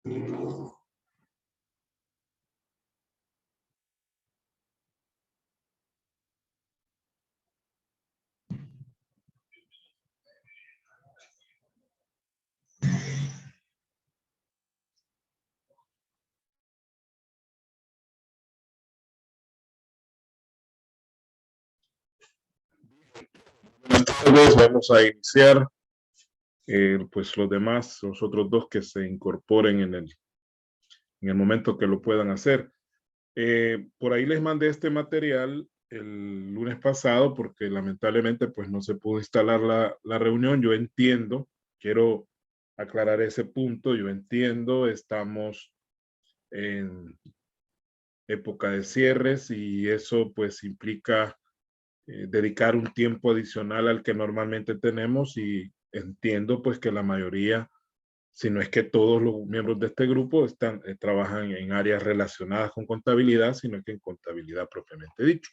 Buenas tardes, vamos a iniciar. Pues los demás, los otros dos que se incorporen en el momento que lo puedan hacer. Por ahí les mandé este material el lunes pasado porque lamentablemente pues no se pudo instalar la reunión. Yo entiendo, quiero aclarar ese punto, yo entiendo, estamos en época de cierres y eso pues implica dedicar un tiempo adicional al que normalmente tenemos y entiendo pues que la mayoría, si no es que todos los miembros de este grupo trabajan en áreas relacionadas con contabilidad, sino que en contabilidad propiamente dicho.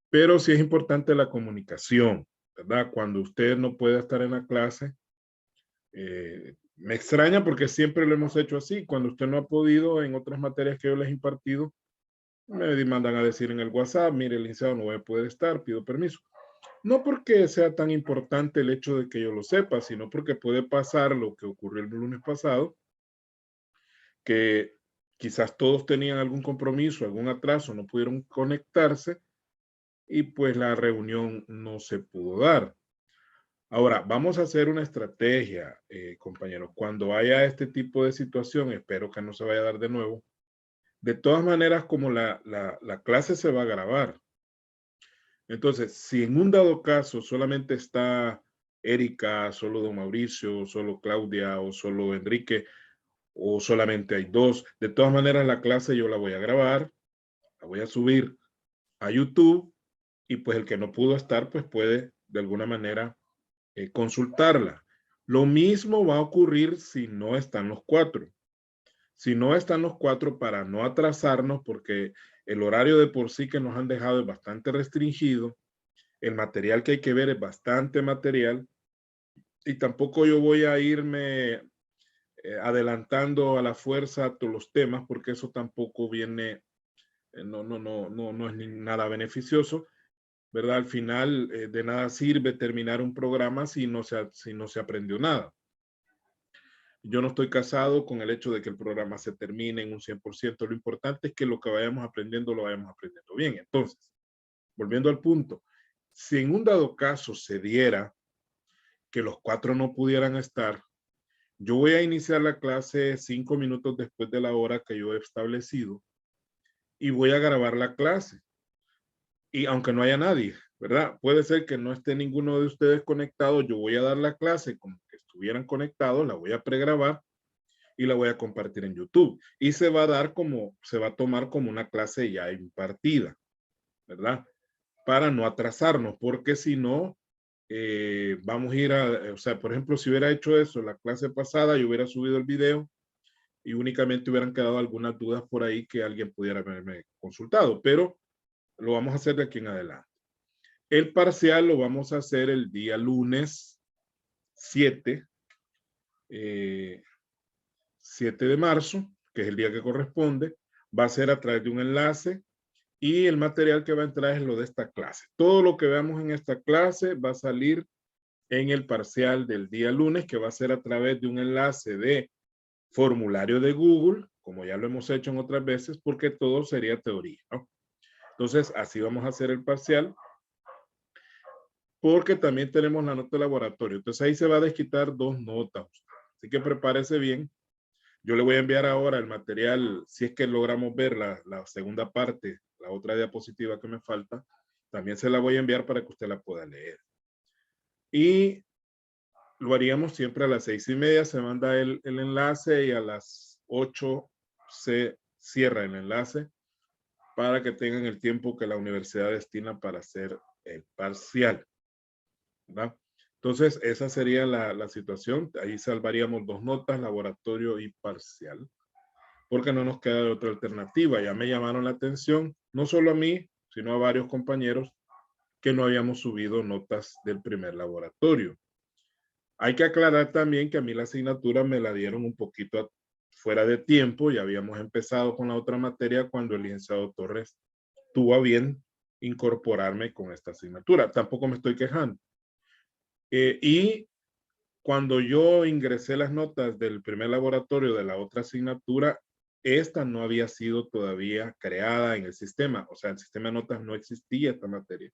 Pero sí es importante la comunicación, ¿verdad? Cuando usted no puede estar en la clase, me extraña porque siempre lo hemos hecho así. Cuando usted no ha podido en otras materias que yo les he impartido, me mandan a decir en el WhatsApp, mire, licenciado, no voy a poder estar, pido permiso. No porque sea tan importante el hecho de que yo lo sepa, sino porque puede pasar lo que ocurrió el lunes pasado, que quizás todos tenían algún compromiso, algún atraso, no pudieron conectarse y pues la reunión no se pudo dar. Ahora, vamos a hacer una estrategia, compañeros. Cuando haya este tipo de situación, espero que no se vaya a dar de nuevo. De todas maneras, como la clase se va a grabar, entonces, si en un dado caso solamente está Erika, solo don Mauricio, solo Claudia o solo Enrique, o solamente hay dos, de todas maneras la clase yo la voy a grabar, la voy a subir a YouTube y pues el que no pudo estar pues puede de alguna manera consultarla. Lo mismo va a ocurrir si no están los cuatro. Si no están los cuatro, para no atrasarnos, porque el horario de por sí que nos han dejado es bastante restringido, el material que hay que ver es bastante material y tampoco yo voy a irme adelantando a la fuerza todos los temas porque eso tampoco viene, no es ni nada beneficioso, ¿verdad? Al final de nada sirve terminar un programa si no se aprendió nada. Yo no estoy casado con el hecho de que el programa se termine en un 100%. Lo importante es que lo que vayamos aprendiendo lo vayamos aprendiendo bien. Entonces, volviendo al punto, si en un dado caso se diera que los cuatro no pudieran estar, yo voy a iniciar la clase 5 minutos después de la hora que yo he establecido y voy a grabar la clase. Y aunque no haya nadie, ¿verdad? Puede ser que no esté ninguno de ustedes conectado, yo voy a dar la clase como que estuvieran conectados, la voy a pregrabar y la voy a compartir en YouTube. Y se va a tomar como una clase ya impartida, ¿verdad? Para no atrasarnos, porque si no, vamos a ir o sea, por ejemplo, si hubiera hecho eso la clase pasada, yo hubiera subido el video y únicamente hubieran quedado algunas dudas por ahí que alguien pudiera haberme consultado, pero lo vamos a hacer de aquí en adelante. El parcial lo vamos a hacer el día lunes 7, 7 de marzo, que es el día que corresponde. Va a ser a través de un enlace y el material que va a entrar es lo de esta clase. Todo lo que veamos en esta clase va a salir en el parcial del día lunes, que va a ser a través de un enlace de formulario de Google, como ya lo hemos hecho en otras veces, porque todo sería teoría, ¿no? Entonces, así vamos a hacer el parcial, porque también tenemos la nota de laboratorio. Entonces, ahí se va a desquitar 2 notas. Así que prepárese bien. Yo le voy a enviar ahora el material, si es que logramos ver la segunda parte, la otra diapositiva que me falta, también se la voy a enviar para que usted la pueda leer. Y lo haríamos siempre a las 6:30, se manda el enlace y a las 8 se cierra el enlace para que tengan el tiempo que la universidad destina para hacer el parcial, ¿verdad? Entonces, esa sería la situación. Ahí salvaríamos 2 notas, laboratorio y parcial, porque no nos queda otra alternativa. Ya me llamaron la atención, no solo a mí, sino a varios compañeros, que no habíamos subido notas del primer laboratorio. Hay que aclarar también que a mí la asignatura me la dieron un poquito fuera de tiempo, ya habíamos empezado con la otra materia cuando el licenciado Torres tuvo a bien incorporarme con esta asignatura. Tampoco me estoy quejando. Y cuando yo ingresé las notas del primer laboratorio de la otra asignatura, esta no había sido todavía creada en el sistema. O sea, el sistema de notas no existía esta materia.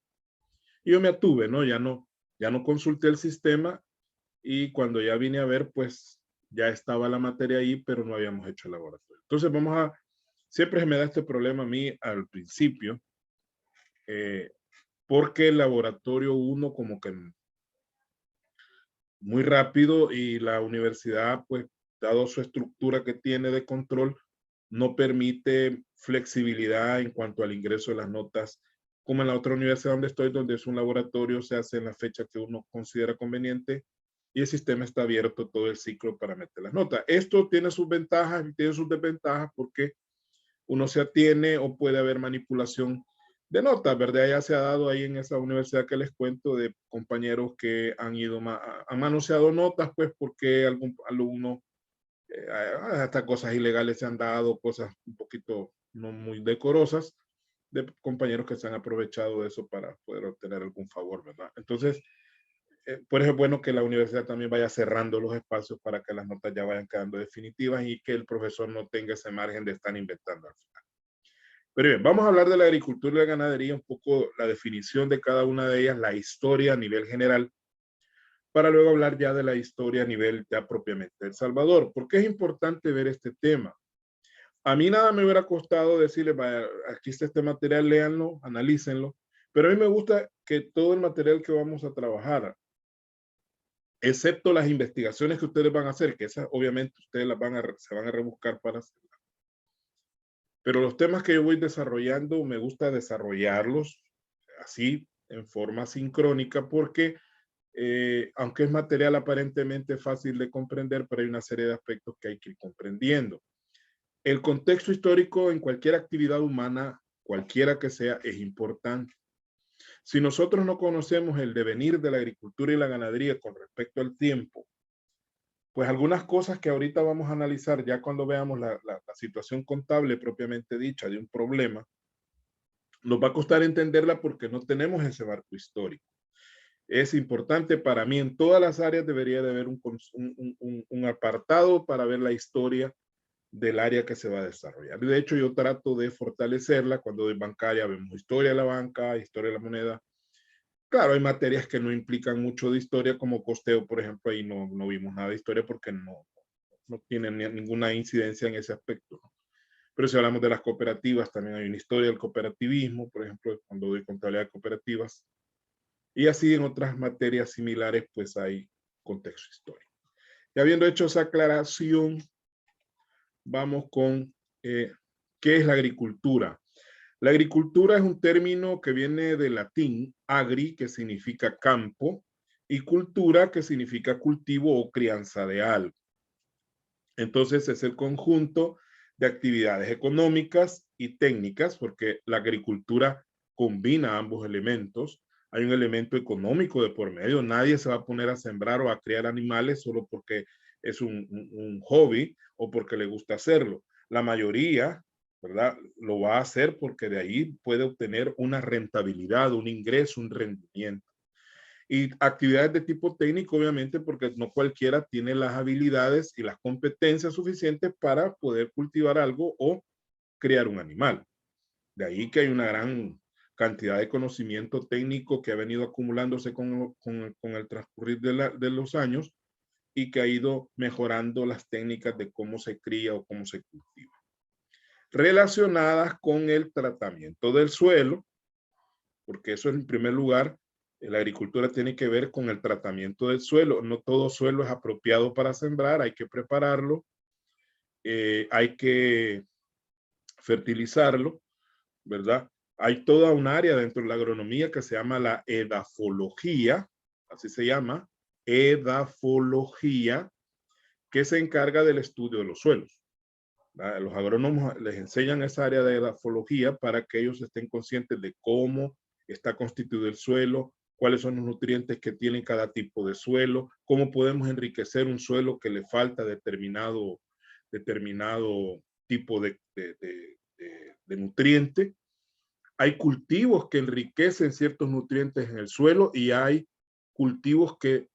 Y yo me atuve, ¿no? Ya no consulté el sistema y cuando ya vine a ver, pues ya estaba la materia ahí, pero no habíamos hecho el laboratorio. Entonces siempre se me da este problema a mí al principio, porque el laboratorio 1 como que muy rápido y la universidad, pues, dado su estructura que tiene de control, no permite flexibilidad en cuanto al ingreso de las notas, como en la otra universidad donde estoy, donde es un laboratorio, se hace en la fecha que uno considera conveniente y el sistema está abierto todo el ciclo para meter las notas. Esto tiene sus ventajas y tiene sus desventajas porque uno se atiene o puede haber manipulación de notas, ¿verdad? Ya se ha dado ahí en esa universidad que les cuento de compañeros que han manoseado notas, pues porque algún alumno, hasta cosas ilegales se han dado, cosas un poquito no muy decorosas, de compañeros que se han aprovechado de eso para poder obtener algún favor, ¿verdad? Entonces, por eso es bueno que la universidad también vaya cerrando los espacios para que las notas ya vayan quedando definitivas y que el profesor no tenga ese margen de estar inventando al final. Pero bien, vamos a hablar de la agricultura y la ganadería, un poco la definición de cada una de ellas, la historia a nivel general, para luego hablar ya de la historia a nivel ya propiamente de El Salvador. ¿Por qué es importante ver este tema? A mí nada me hubiera costado decirles, vaya, aquí está este material, léanlo, analícenlo, pero a mí me gusta que todo el material que vamos a trabajar, excepto las investigaciones que ustedes van a hacer, que esas obviamente ustedes se van a rebuscar para hacer. Pero los temas que yo voy desarrollando, me gusta desarrollarlos así, en forma sincrónica, porque aunque es material aparentemente fácil de comprender, pero hay una serie de aspectos que hay que ir comprendiendo. El contexto histórico en cualquier actividad humana, cualquiera que sea, es importante. Si nosotros no conocemos el devenir de la agricultura y la ganadería con respecto al tiempo, pues algunas cosas que ahorita vamos a analizar ya cuando veamos la situación contable propiamente dicha de un problema, nos va a costar entenderla porque no tenemos ese marco histórico. Es importante para mí, en todas las áreas debería de haber un apartado para ver la historia del área que se va a desarrollar. De hecho, yo trato de fortalecerla. Cuando doy bancaria vemos historia de la banca, historia de la moneda. Claro, hay materias que no implican mucho de historia, como costeo, por ejemplo, ahí no vimos nada de historia porque no tienen ninguna incidencia en ese aspecto, ¿no? Pero si hablamos de las cooperativas, también hay una historia del cooperativismo, por ejemplo, cuando doy contabilidad de cooperativas. Y así en otras materias similares, pues hay contexto histórico. Y habiendo hecho esa aclaración, vamos con qué es la agricultura. La agricultura es un término que viene del latín agri, que significa campo, y cultura, que significa cultivo o crianza de algo. Entonces es el conjunto de actividades económicas y técnicas, porque la agricultura combina ambos elementos. Hay un elemento económico de por medio. Nadie se va a poner a sembrar o a criar animales solo porque es un hobby o porque le gusta hacerlo. La mayoría, ¿verdad?, lo va a hacer porque de ahí puede obtener una rentabilidad, un ingreso, un rendimiento. Y actividades de tipo técnico, obviamente, porque no cualquiera tiene las habilidades y las competencias suficientes para poder cultivar algo o crear un animal. De ahí que hay una gran cantidad de conocimiento técnico que ha venido acumulándose con el transcurrir de los años y que ha ido mejorando las técnicas de cómo se cría o cómo se cultiva. Relacionadas con el tratamiento del suelo, porque eso en primer lugar, la agricultura tiene que ver con el tratamiento del suelo. No todo suelo es apropiado para sembrar, hay que prepararlo, hay que fertilizarlo, ¿verdad? Hay toda un área dentro de la agronomía que se llama la edafología, así se llama, edafología, que se encarga del estudio de los suelos. ¿Verdad? Los agrónomos les enseñan esa área de edafología para que ellos estén conscientes de cómo está constituido el suelo, cuáles son los nutrientes que tiene cada tipo de suelo, cómo podemos enriquecer un suelo que le falta determinado determinado tipo de nutriente. Hay cultivos que enriquecen ciertos nutrientes en el suelo y hay cultivos que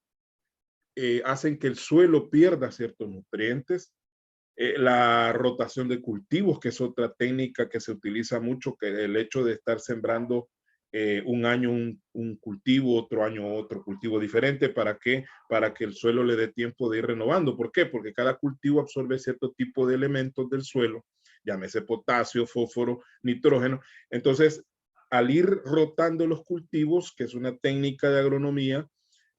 hacen que el suelo pierda ciertos nutrientes. La rotación de cultivos, que es otra técnica que se utiliza mucho, que el hecho de estar sembrando un año un cultivo, otro año otro cultivo diferente, ¿para qué? Para que el suelo le dé tiempo de ir renovando. ¿Por qué? Porque cada cultivo absorbe cierto tipo de elementos del suelo, llámese potasio, fósforo, nitrógeno. Entonces, al ir rotando los cultivos, que es una técnica de agronomía,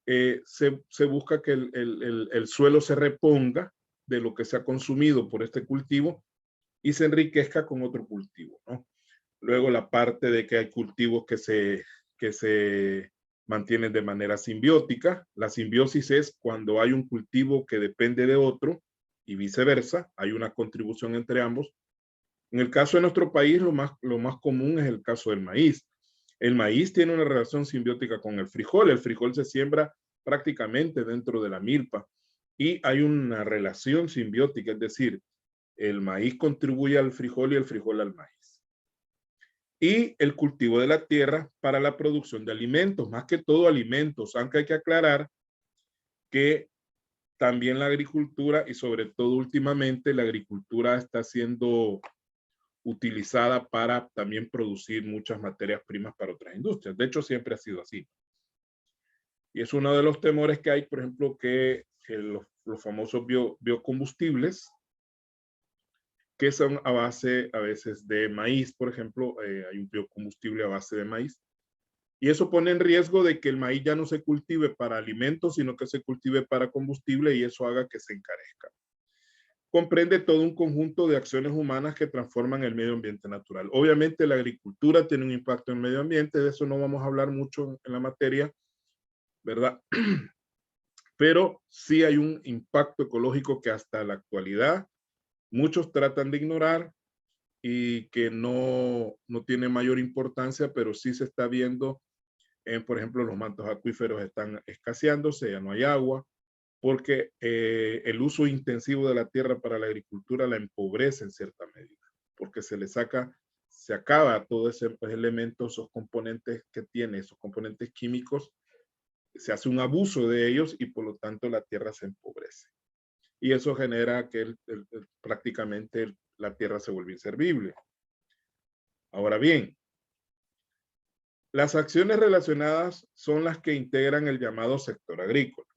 se busca que el suelo se reponga de lo que se ha consumido por este cultivo y se enriquezca con otro cultivo, ¿no? Luego la parte de que hay cultivos que se mantienen de manera simbiótica. La simbiosis es cuando hay un cultivo que depende de otro y viceversa, hay una contribución entre ambos. En el caso de nuestro país, lo más común es el caso del maíz. El maíz tiene una relación simbiótica con el frijol se siembra prácticamente dentro de la milpa y hay una relación simbiótica, es decir, el maíz contribuye al frijol y el frijol al maíz. Y el cultivo de la tierra para la producción de alimentos, más que todo alimentos, aunque hay que aclarar que también la agricultura y sobre todo últimamente la agricultura está siendo utilizada para también producir muchas materias primas para otras industrias. De hecho, siempre ha sido así. Y es uno de los temores que hay, por ejemplo, que los famosos biocombustibles, que son a base a veces de maíz, por ejemplo, hay un biocombustible a base de maíz, y eso pone en riesgo de que el maíz ya no se cultive para alimentos, sino que se cultive para combustible y eso haga que se encarezca. Comprende todo un conjunto de acciones humanas que transforman el medio ambiente natural. Obviamente la agricultura tiene un impacto en el medio ambiente, de eso no vamos a hablar mucho en la materia, ¿verdad? Pero sí hay un impacto ecológico que hasta la actualidad muchos tratan de ignorar y que no tiene mayor importancia, pero sí se está viendo, por ejemplo, los mantos acuíferos están escaseándose, ya no hay agua, porque el uso intensivo de la tierra para la agricultura la empobrece en cierta medida, porque se acaba todos esos elementos, esos componentes que tiene, esos componentes químicos, se hace un abuso de ellos y por lo tanto la tierra se empobrece. Y eso genera que prácticamente la tierra se vuelve inservible. Ahora bien, las acciones relacionadas son las que integran el llamado sector agrícola.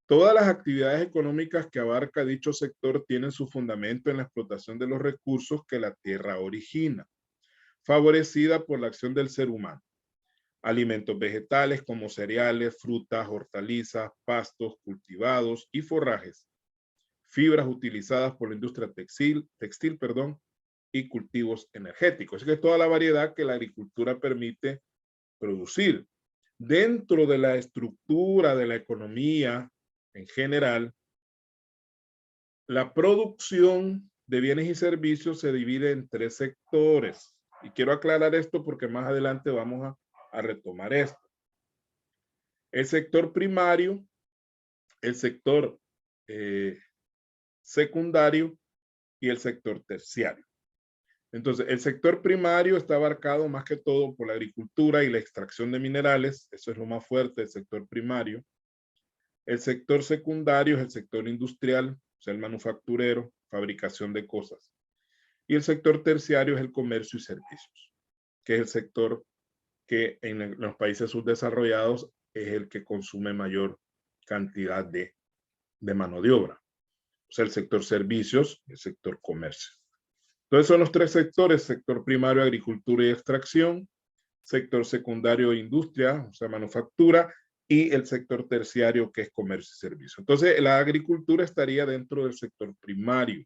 Todas las actividades económicas que abarca dicho sector tienen su fundamento en la explotación de los recursos que la tierra origina, favorecida por la acción del ser humano. Alimentos vegetales como cereales, frutas, hortalizas, pastos cultivados y forrajes. Fibras utilizadas por la industria textil, y cultivos energéticos. Es que toda la variedad que la agricultura permite producir. Dentro de la estructura de la economía en general, la producción de bienes y servicios se divide en 3 sectores. Y quiero aclarar esto porque más adelante vamos a retomar esto. El sector primario, el sector secundario y el sector terciario. Entonces, el sector primario está abarcado más que todo por la agricultura y la extracción de minerales. Eso es lo más fuerte del sector primario. El sector secundario es el sector industrial, o sea, el manufacturero, fabricación de cosas. Y el sector terciario es el comercio y servicios, que es el sector que en los países subdesarrollados es el que consume mayor cantidad de mano de obra. O sea, el sector servicios, el sector comercio. Entonces son los 3 sectores: sector primario, agricultura y extracción; sector secundario, industria, o sea, manufactura; y el sector terciario, que es comercio y servicio. Entonces, la agricultura estaría dentro del sector primario.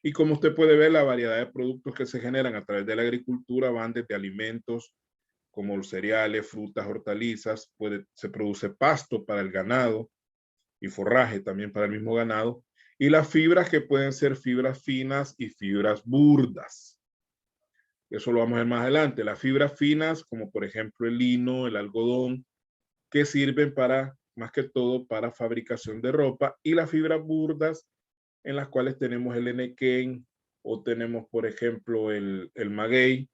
Y como usted puede ver, la variedad de productos que se generan a través de la agricultura van desde alimentos como los cereales, frutas, hortalizas, se produce pasto para el ganado y forraje también para el mismo ganado, y las fibras, que pueden ser fibras finas y fibras burdas. Eso lo vamos a ver más adelante. Las fibras finas, como por ejemplo el lino, el algodón, que sirven para, más que todo, para fabricación de ropa, y las fibras burdas, en las cuales tenemos el enequén o tenemos, por ejemplo, el maguey,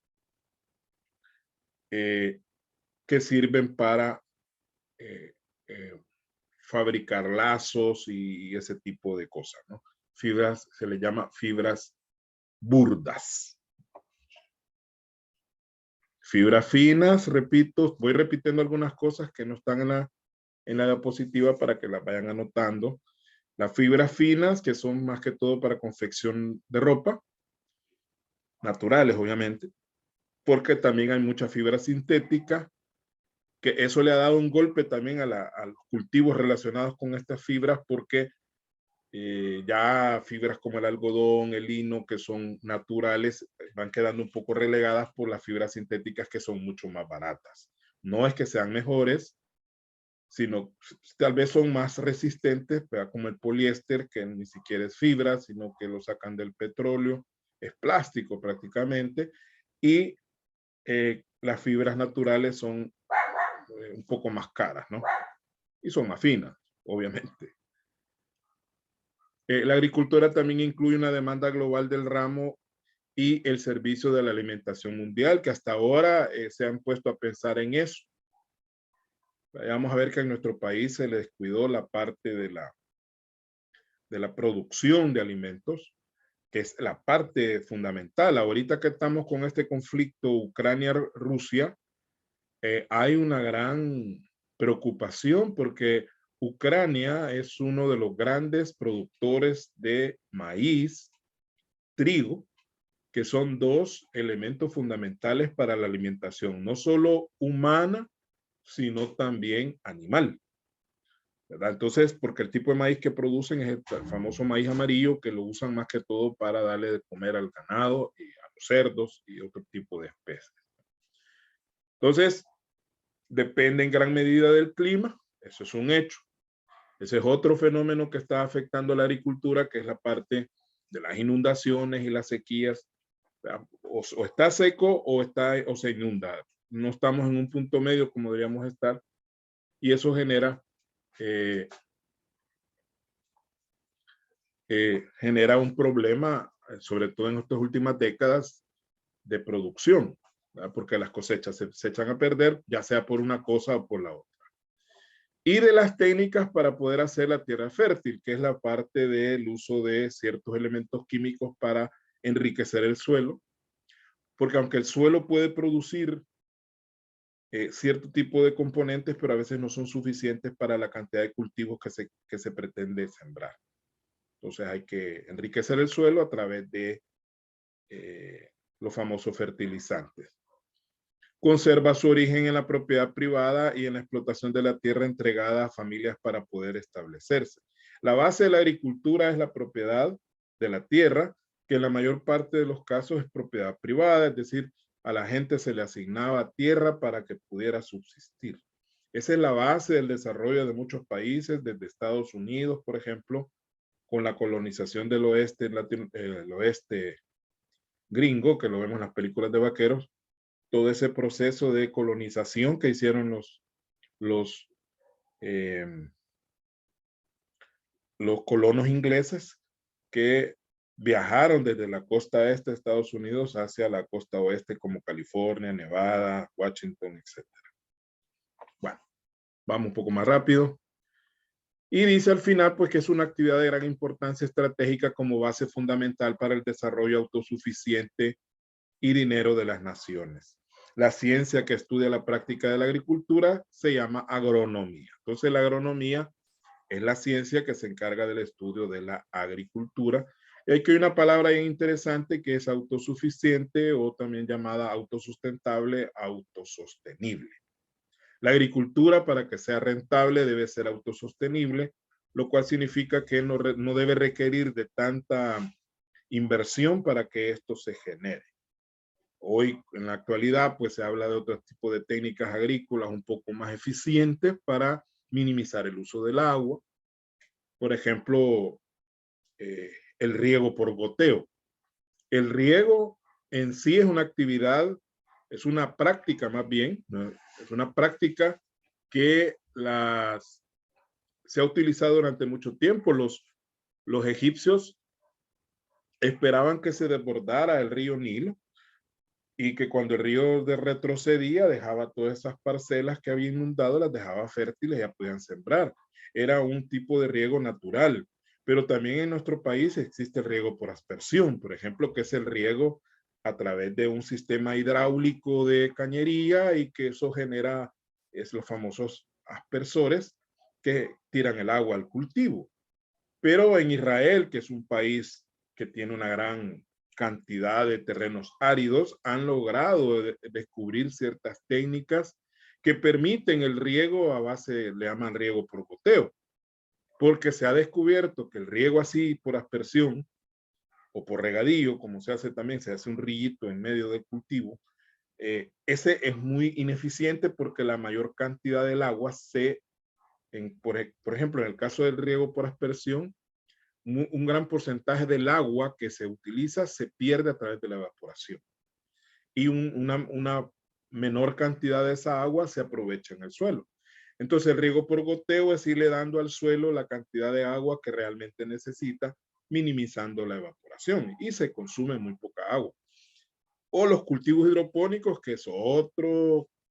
que sirven para eh, eh, fabricar lazos y ese tipo de cosas, ¿no? Fibras, se le llama fibras burdas. Fibras finas, repito, voy repitiendo algunas cosas que no están en la diapositiva para que las vayan anotando. Las fibras finas, que son más que todo para confección de ropa, naturales obviamente, porque también hay mucha fibra sintética, que eso le ha dado un golpe también a los cultivos relacionados con estas fibras, porque ya fibras como el algodón, el lino, que son naturales, van quedando un poco relegadas por las fibras sintéticas, que son mucho más baratas. No es que sean mejores, sino tal vez son más resistentes, como el poliéster, que ni siquiera es fibra, sino que lo sacan del petróleo, es plástico prácticamente, y las fibras naturales son un poco más caras, ¿no? Y son más finas, obviamente. La agricultura también incluye una demanda global del ramo y el servicio de la alimentación mundial, que hasta ahora se han puesto a pensar en eso. Vamos a ver que en nuestro país se le descuidó la parte de la producción de alimentos, que es la parte fundamental. Ahorita que estamos con este conflicto Ucrania-Rusia, hay una gran preocupación porque Ucrania es uno de los grandes productores de maíz, trigo, que son dos elementos fundamentales para la alimentación, no solo humana, sino también animal, ¿verdad? Entonces, porque el tipo de maíz que producen es el famoso maíz amarillo, que lo usan más que todo para darle de comer al ganado y a los cerdos y otro tipo de especies. Entonces, depende en gran medida del clima, eso es un hecho. Ese es otro fenómeno que está afectando a la agricultura, que es la parte de las inundaciones y las sequías. O está seco o se inunda. No estamos en un punto medio como deberíamos estar, y eso genera genera un problema, sobre todo en estas últimas décadas, de producción, ¿verdad? Porque las cosechas se echan a perder, ya sea por una cosa o por la otra. Y de las técnicas para poder hacer la tierra fértil, que es la parte del uso de ciertos elementos químicos para enriquecer el suelo, porque aunque el suelo puede producir cierto tipo de componentes, pero a veces no son suficientes para la cantidad de cultivos que se pretende sembrar. Entonces hay que enriquecer el suelo a través de los famosos fertilizantes. Conserva su origen en la propiedad privada y en la explotación de la tierra entregada a familias para poder establecerse. La base de la agricultura es la propiedad de la tierra, que en la mayor parte de los casos es propiedad privada, es decir, a la gente se le asignaba tierra para que pudiera subsistir. Esa es la base del desarrollo de muchos países, desde Estados Unidos, por ejemplo, con la colonización del oeste, el oeste gringo, que lo vemos en las películas de vaqueros, todo ese proceso de colonización que hicieron los, eh, los colonos ingleses, que viajaron desde la costa este de Estados Unidos hacia la costa oeste, como California, Nevada, Washington, etc. Bueno, vamos un poco más rápido. Y dice al final, pues, que es una actividad de gran importancia estratégica como base fundamental para el desarrollo autosuficiente y dinero de las naciones. La ciencia que estudia la práctica de la agricultura se llama agronomía. Entonces, la agronomía es la ciencia que se encarga del estudio de la agricultura. Y aquí hay una palabra interesante que es autosuficiente, o también llamada autosustentable, autosostenible. La agricultura, para que sea rentable, debe ser autosostenible, lo cual significa que no debe requerir de tanta inversión para que esto se genere. Hoy, en la actualidad, pues se habla de otro tipo de técnicas agrícolas un poco más eficientes para minimizar el uso del agua. Por ejemplo, el riego por goteo. El riego en sí es una actividad, es una práctica más bien, ¿no? Es una práctica que se ha utilizado durante mucho tiempo. Los egipcios esperaban que se desbordara el río Nilo y que cuando el río retrocedía dejaba todas esas parcelas que había inundado, las dejaba fértiles y ya podían sembrar. Era un tipo de riego natural, pero también en nuestro país existe el riego por aspersión, por ejemplo, que es el riego a través de un sistema hidráulico de cañería y que eso genera los famosos aspersores que tiran el agua al cultivo. Pero en Israel, que es un país que tiene una gran cantidad de terrenos áridos, han logrado descubrir ciertas técnicas que permiten el riego a base, le llaman riego por goteo, porque se ha descubierto que el riego así por aspersión o por regadío, como se hace también, se hace un rillito en medio del cultivo, ese es muy ineficiente porque la mayor cantidad del agua por ejemplo, en el caso del riego por aspersión, un gran porcentaje del agua que se utiliza se pierde a través de la evaporación y una menor cantidad de esa agua se aprovecha en el suelo. Entonces el riego por goteo es irle dando al suelo la cantidad de agua que realmente necesita, minimizando la evaporación y se consume muy poca agua. O los cultivos hidropónicos, que son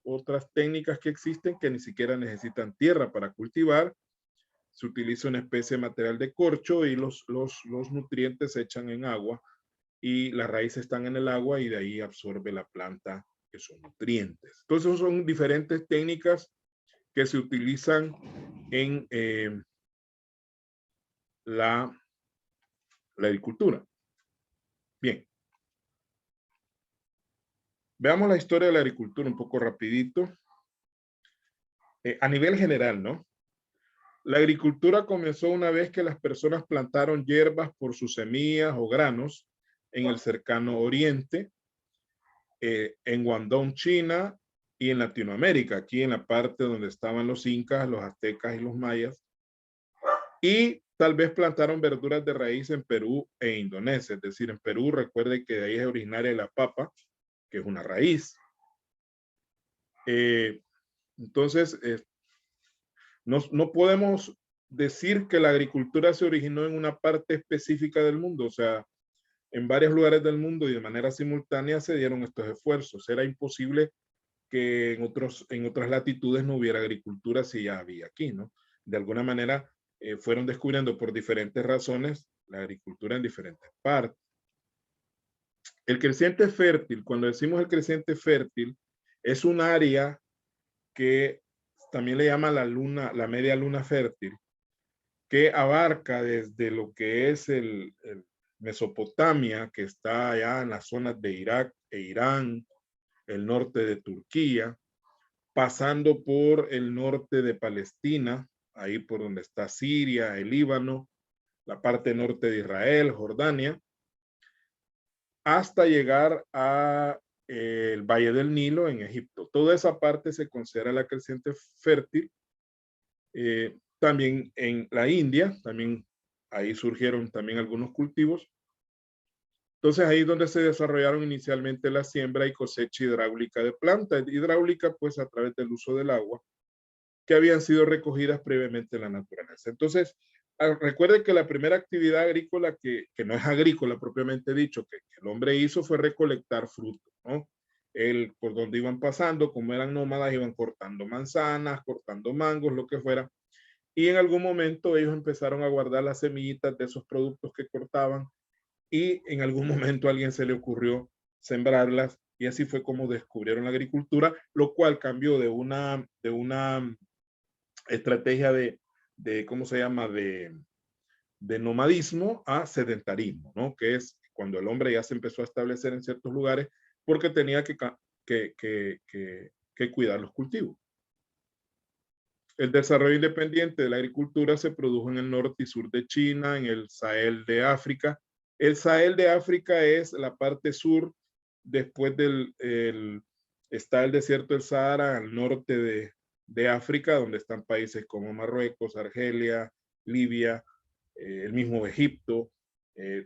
otras técnicas que existen que ni siquiera necesitan tierra para cultivar. Se utiliza una especie de material de corcho y los nutrientes se echan en agua y las raíces están en el agua y de ahí absorbe la planta esos nutrientes. Entonces son diferentes técnicas que se utilizan en la agricultura. Bien. Veamos la historia de la agricultura un poco rapidito. A nivel general, ¿no? La agricultura comenzó una vez que las personas plantaron hierbas por sus semillas o granos en el cercano oriente, en Guangdong, China, y en Latinoamérica, aquí en la parte donde estaban los incas, los aztecas y los mayas. Y tal vez plantaron verduras de raíz en Perú e Indonesia. Es decir, en Perú, recuerde que de ahí es originaria la papa, que es una raíz. Entonces, no podemos decir que la agricultura se originó en una parte específica del mundo. O sea, en varios lugares del mundo y de manera simultánea se dieron estos esfuerzos. Era imposible que en otras latitudes no hubiera agricultura si ya había aquí, ¿no? De alguna manera fueron descubriendo por diferentes razones la agricultura en diferentes partes. El creciente fértil, cuando decimos el creciente fértil, es un área que también le llama la media luna fértil, que abarca desde lo que es el Mesopotamia, que está allá en las zonas de Irak e Irán, el norte de Turquía, pasando por el norte de Palestina, ahí por donde está Siria, el Líbano, la parte norte de Israel, Jordania, hasta llegar a el Valle del Nilo en Egipto. Toda esa parte se considera la creciente fértil. También en la India, también ahí surgieron también algunos cultivos. Entonces ahí es donde se desarrollaron inicialmente la siembra y cosecha hidráulica de plantas. Hidráulica pues a través del uso del agua que habían sido recogidas previamente en la naturaleza. Entonces, recuerden que la primera actividad agrícola, que no es agrícola propiamente dicho, que el hombre hizo fue recolectar frutos, ¿no? Por donde iban pasando, como eran nómadas, iban cortando manzanas, cortando mangos, lo que fuera. Y en algún momento ellos empezaron a guardar las semillitas de esos productos que cortaban y en algún momento a alguien se le ocurrió sembrarlas y así fue como descubrieron la agricultura, lo cual cambió de una estrategia ¿cómo se llama? De nomadismo a sedentarismo, ¿no? Que es cuando el hombre ya se empezó a establecer en ciertos lugares porque tenía que cuidar los cultivos. El desarrollo independiente de la agricultura se produjo en el norte y sur de China, en el Sahel de África. El Sahel de África es la parte sur, después está el desierto del Sahara, al norte de África, donde están países como Marruecos, Argelia, Libia, el mismo Egipto,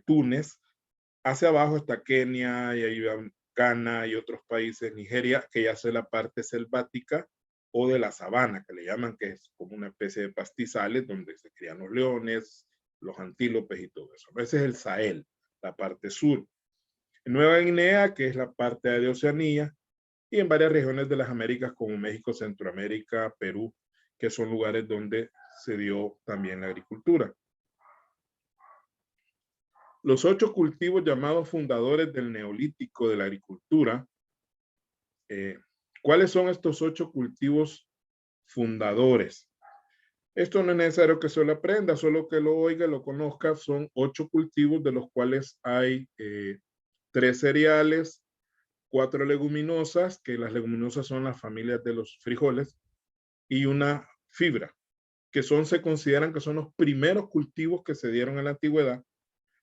Túnez. Hacia abajo está Kenia y ahí va Ghana y otros países, Nigeria, que ya es la parte selvática o de la sabana, que le llaman, que es como una especie de pastizales donde se crían los leones, los antílopes y todo eso. Ese es el Sahel, la parte sur. En Nueva Guinea, que es la parte de Oceanía, y en varias regiones de las Américas como México, Centroamérica, Perú, que son lugares donde se dio también la agricultura. Los 8 cultivos llamados fundadores del Neolítico de la agricultura. ¿Cuáles son estos 8 cultivos fundadores? Esto no es necesario que se lo aprenda, solo que lo oiga, lo conozca. Son 8 cultivos de los cuales hay 3 cereales, 4 leguminosas, que las leguminosas son las familias de los frijoles, y una fibra, que se consideran que son los primeros cultivos que se dieron en la antigüedad,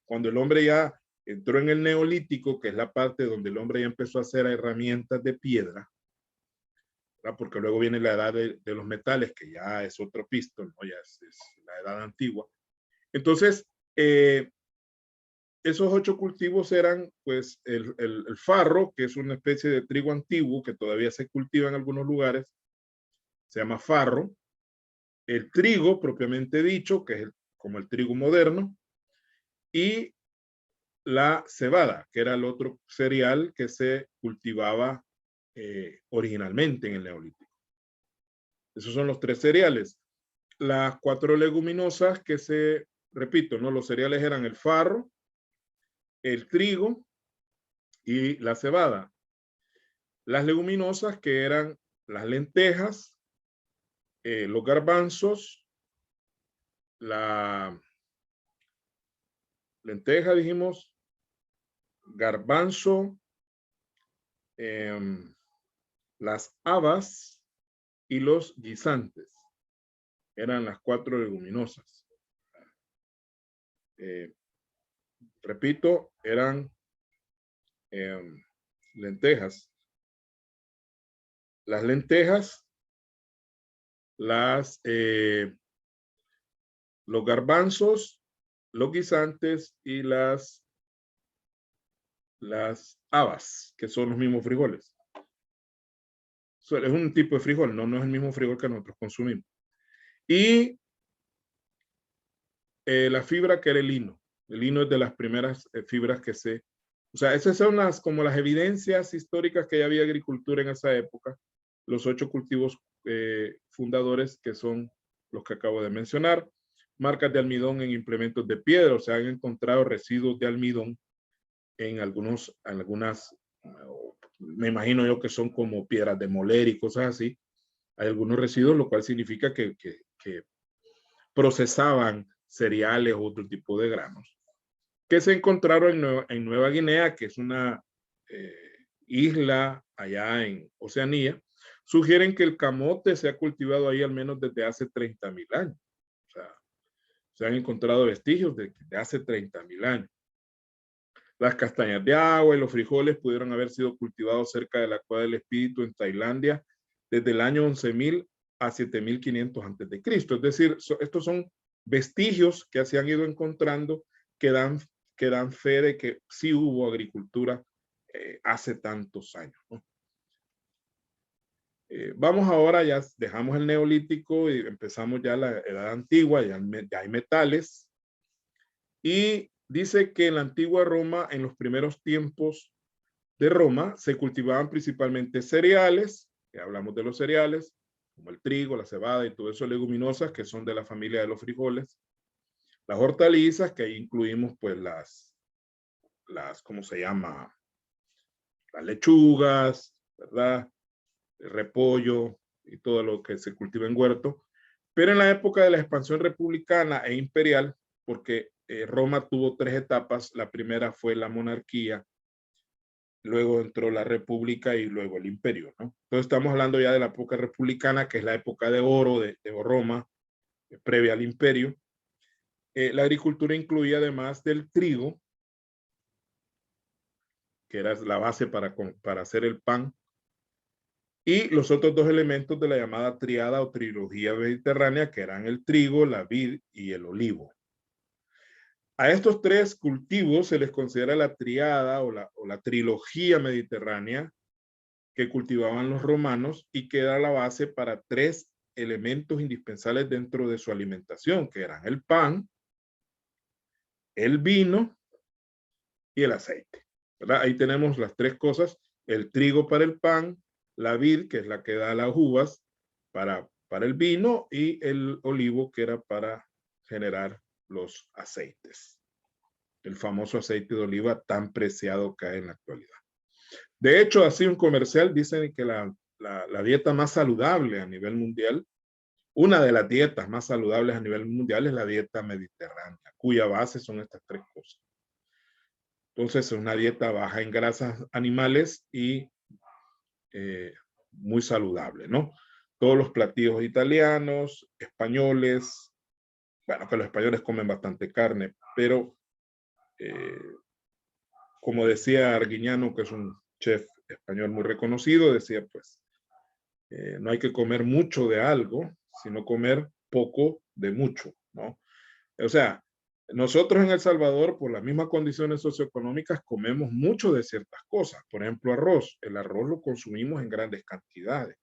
cuando el hombre ya entró en el neolítico, que es la parte donde el hombre ya empezó a hacer herramientas de piedra, ¿verdad? Porque luego viene la edad de los metales, que ya es otro pisto, ¿no? Ya es la edad antigua. Entonces, esos 8 cultivos eran pues el farro, que es una especie de trigo antiguo que todavía se cultiva en algunos lugares, se llama farro. El trigo propiamente dicho, que es como el trigo moderno, y la cebada, que era el otro cereal que se cultivaba originalmente en el Neolítico. Esos son los 3 cereales. Las 4 leguminosas que repito, ¿no? Los cereales eran el farro, el trigo y la cebada. Las leguminosas que eran las lentejas, los garbanzos, la lenteja dijimos, garbanzo, las habas y los guisantes. Eran las 4 leguminosas. Repito, eran lentejas. Las lentejas, los garbanzos, los guisantes y las habas, que son los mismos frijoles. Es un tipo de frijol, no es el mismo frijol que nosotros consumimos. Y la fibra, que era el lino. El lino es de las primeras fibras que o sea, esas son como las evidencias históricas que ya había agricultura en esa época. Los 8 cultivos fundadores, que son los que acabo de mencionar. Marcas de almidón en implementos de piedra, o sea, han encontrado residuos de almidón en algunas, me imagino yo que son como piedras de moler y cosas así. Hay algunos residuos, lo cual significa que procesaban cereales o otro tipo de granos, que se encontraron en Nueva Guinea, que es una isla allá en Oceanía. Sugieren que el camote se ha cultivado ahí al menos desde hace 30,000 años. O sea, se han encontrado vestigios de hace 30,000 años. Las castañas de agua y los frijoles pudieron haber sido cultivados cerca de la Cueva del Espíritu en Tailandia desde el año 11,000 a 7,500 antes de Cristo. Es decir, estos son vestigios que se han ido encontrando que dan fe de que sí hubo agricultura hace tantos años, ¿no? Vamos ahora, ya dejamos el neolítico y empezamos ya la edad antigua, ya hay metales. Y dice que en la antigua Roma, en los primeros tiempos de Roma, se cultivaban principalmente cereales, que hablamos de los cereales, como el trigo, la cebada y todo eso, leguminosas, que son de la familia de los frijoles. Las hortalizas, que ahí incluimos pues ¿cómo se llama? Las lechugas, ¿verdad? El repollo y todo lo que se cultiva en huerto. Pero en la época de la expansión republicana e imperial, porque Roma tuvo 3 etapas, la primera fue la monarquía, luego entró la república y luego el imperio, ¿no? Entonces estamos hablando ya de la época republicana, que es la época de oro de Roma, previa al imperio. La agricultura incluía, además del trigo, que era la base para hacer el pan, y los otros 2 elementos de la llamada triada o trilogía mediterránea, que eran el trigo, la vid y el olivo. A estos 3 cultivos se les considera la triada o la trilogía mediterránea que cultivaban los romanos y que era la base para 3 elementos indispensables dentro de su alimentación, que eran el pan, el vino y el aceite, ¿verdad? Ahí tenemos las tres cosas: el trigo para el pan, la vid, que es la que da las uvas para el vino, y el olivo, que era para generar los aceites. El famoso aceite de oliva tan preciado que hay en la actualidad. De hecho, así un comercial dice que la dieta más saludable a nivel mundial, una de las dietas más saludables a nivel mundial, es la dieta mediterránea, cuya base son estas tres cosas. Entonces, es una dieta baja en grasas animales y muy saludable, ¿no? Todos los platillos italianos, españoles, bueno, que los españoles comen bastante carne, pero como decía Arguiñano, que es un chef español muy reconocido, decía, pues, no hay que comer mucho de algo, sino comer poco de mucho, ¿no? O sea, nosotros en El Salvador, por las mismas condiciones socioeconómicas, comemos mucho de ciertas cosas. Por ejemplo, arroz. El arroz lo consumimos en grandes cantidades,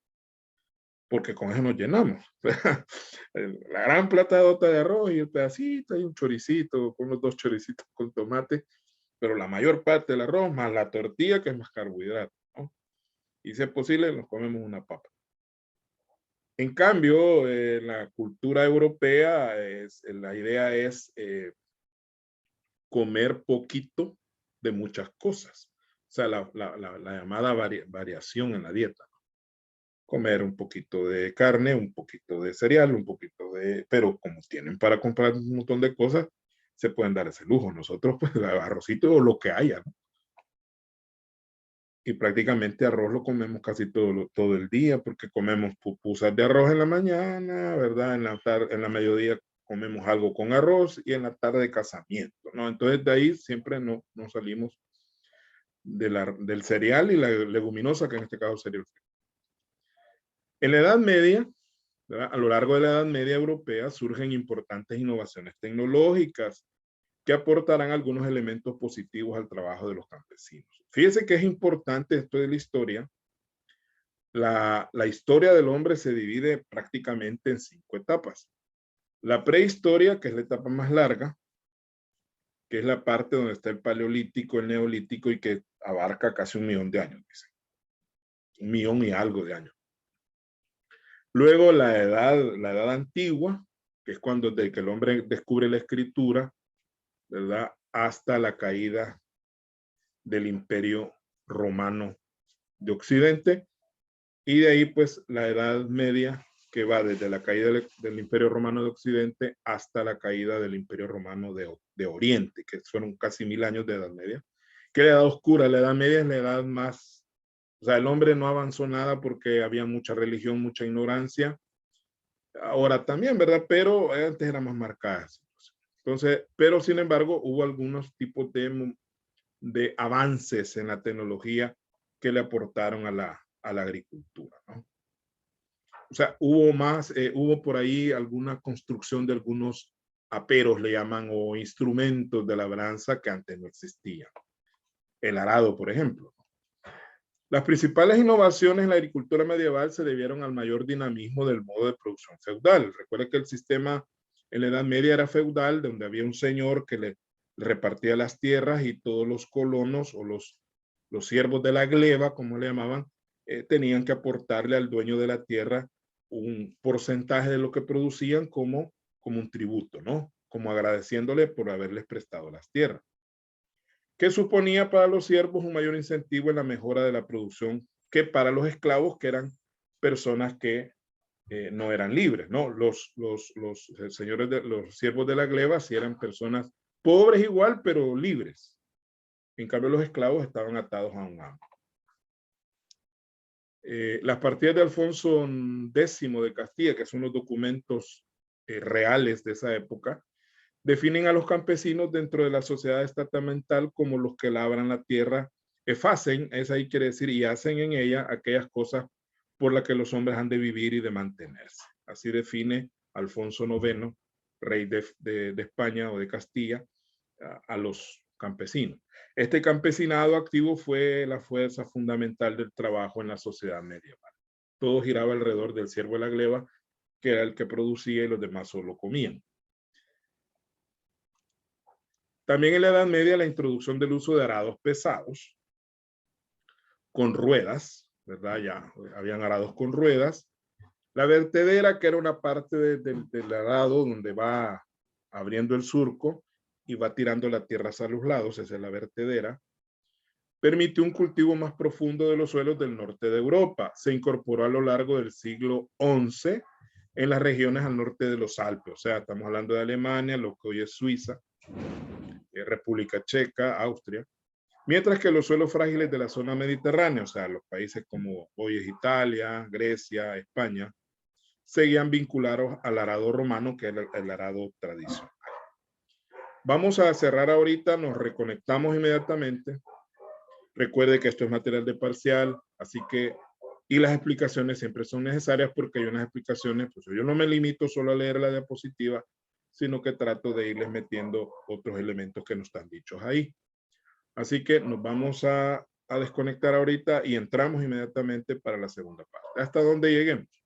porque con eso nos llenamos. La gran platadota de arroz y el pedacito y un choricito, con unos 2 choricitos con tomate, pero la mayor parte del arroz, más la tortilla, que es más carbohidrato, ¿no? Y si es posible, nos comemos una papa. En cambio, la cultura europea, la idea es comer poquito de muchas cosas. O sea, la llamada variación en la dieta. Comer un poquito de carne, un poquito de cereal, un poquito de... Pero como tienen para comprar un montón de cosas, se pueden dar ese lujo. Nosotros, pues, arrocito o lo que haya, ¿no? Y prácticamente arroz lo comemos casi todo el día, porque comemos pupusas de arroz en la mañana, ¿verdad? En la mediodía comemos algo con arroz y en la tarde casamiento, ¿no? Entonces de ahí siempre no salimos del cereal y la leguminosa, que en este caso sería el frijol. En la Edad Media, ¿verdad? A lo largo de la Edad Media europea surgen importantes innovaciones tecnológicas que aportarán algunos elementos positivos al trabajo de los campesinos. Fíjese que es importante esto de la historia. La historia del hombre se divide prácticamente en 5 etapas. La prehistoria, que es la etapa más larga, que es la parte donde está el paleolítico, el neolítico, y que abarca casi 1.000.000 de años, dicen. 1.000.000 y algo de años. Luego la edad antigua, que es cuando desde que el hombre descubre la escritura, ¿verdad? Hasta la caída del Imperio Romano de Occidente. Y de ahí, pues, la Edad Media, que va desde la caída del Imperio Romano de Occidente hasta la caída del Imperio Romano de Oriente, que fueron casi 1.000 años de Edad Media. ¿Qué es la Edad Oscura? La Edad Media es la edad más... O sea, el hombre no avanzó nada porque había mucha religión, mucha ignorancia. Ahora también, ¿verdad? Pero antes era más marcada. Entonces, pero sin embargo, hubo algunos tipos de avances en la tecnología que le aportaron a la agricultura, ¿no? O sea, hubo por ahí alguna construcción de algunos aperos, le llaman, o instrumentos de labranza que antes no existían. El arado, por ejemplo. Las principales innovaciones en la agricultura medieval se debieron al mayor dinamismo del modo de producción feudal. Recuerda que el sistema en la Edad Media era feudal, donde había un señor que le repartía las tierras y todos los colonos o los siervos de la gleba, como le llamaban, tenían que aportarle al dueño de la tierra un porcentaje de lo que producían como un tributo, ¿no? Como agradeciéndole por haberles prestado las tierras, que suponía para los siervos un mayor incentivo en la mejora de la producción que para los esclavos, que eran personas que no eran libres, ¿no? Los señores, los siervos de la gleba sí eran personas pobres igual, pero libres. En cambio, los esclavos estaban atados a un amo. Las partidas de Alfonso X de Castilla, que son los documentos reales de esa época, definen a los campesinos dentro de la sociedad estamental como los que labran la tierra, hacen, es ahí quiere decir, y hacen en ella aquellas cosas por las que los hombres han de vivir y de mantenerse. Así define Alfonso IX, rey de España o de Castilla, a los campesinos. Este campesinado activo fue la fuerza fundamental del trabajo en la sociedad medieval. Todo giraba alrededor del siervo de la gleba, que era el que producía y los demás solo comían. También en la Edad Media la introducción del uso de arados pesados con ruedas, ¿verdad? Ya habían arados con ruedas. La vertedera, que era una parte del arado donde va abriendo el surco y va tirando la tierra hacia los lados, esa es la vertedera, permitió un cultivo más profundo de los suelos del norte de Europa. Se incorporó a lo largo del siglo XI en las regiones al norte de los Alpes, o sea, estamos hablando de Alemania, lo que hoy es Suiza, República Checa, Austria, mientras que los suelos frágiles de la zona mediterránea, o sea, los países como hoy es Italia, Grecia, España, seguían vinculados al arado romano, que era el arado tradicional. Vamos a cerrar ahorita, nos reconectamos inmediatamente. Recuerde que esto es material de parcial, así que, y las explicaciones siempre son necesarias porque hay unas explicaciones, pues yo no me limito solo a leer la diapositiva, sino que trato de irles metiendo otros elementos que no están dichos ahí. Así que nos vamos a desconectar ahorita y entramos inmediatamente para la segunda parte. Hasta donde lleguemos.